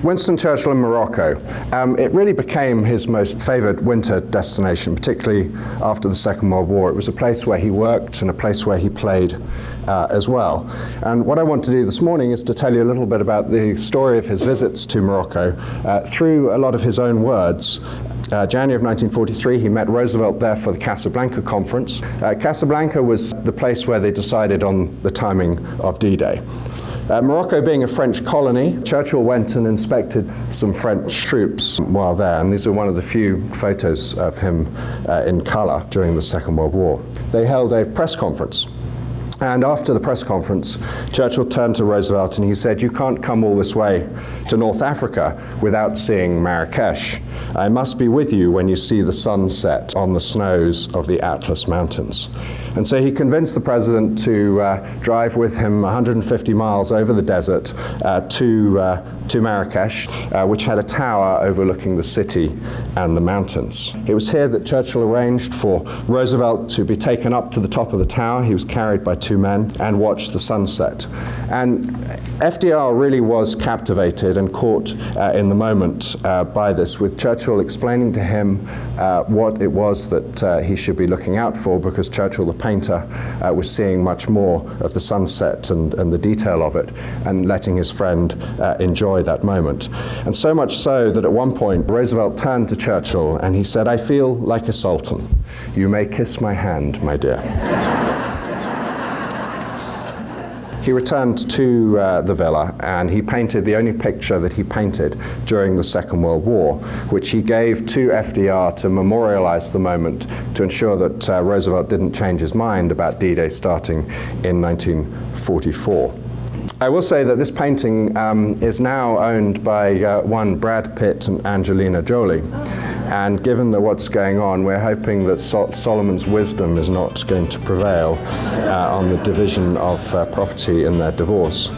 Winston Churchill in Morocco. It really became his most favoured winter destination, particularly after the Second World War. It was a place where he worked and a place where he played as well. And what I want to do this morning is to tell you a little bit about the story of his visits to Morocco through a lot of his own words. January of 1943, he met Roosevelt there for the Casablanca conference. Casablanca was the place where they decided on the timing of D-Day. Morocco being a French colony, Churchill went and inspected some French troops while there, and these are one of the few photos of him in colour during the Second World War. They held a press conference. And after the press conference, Churchill turned to Roosevelt and he said, "You can't come all this way to North Africa without seeing Marrakesh. I must be with you when you see the sunset on the snows of the Atlas Mountains." And so he convinced the president to drive with him 150 miles over the desert to Marrakesh, which had a tower overlooking the city and the mountains. It was here that Churchill arranged for Roosevelt to be taken up to the top of the tower. He was carried by two men and watched the sunset. And FDR really was captivated and caught in the moment by this, with Churchill explaining to him what it was that he should be looking out for, because Churchill, the painter, was seeing much more of the sunset and the detail of it, and letting his friend enjoy that moment. And so much so that at one point Roosevelt turned to Churchill and he said, "I feel like a sultan. You may kiss my hand, my dear." He returned to the villa and he painted the only picture that he painted during the Second World War, which he gave to FDR to memorialize the moment, to ensure that Roosevelt didn't change his mind about D-Day starting in 1944. I will say that this painting is now owned by one Brad Pitt and Angelina Jolie. And given what's going on, we're hoping that Solomon's wisdom is not going to prevail on the division of property in their divorce.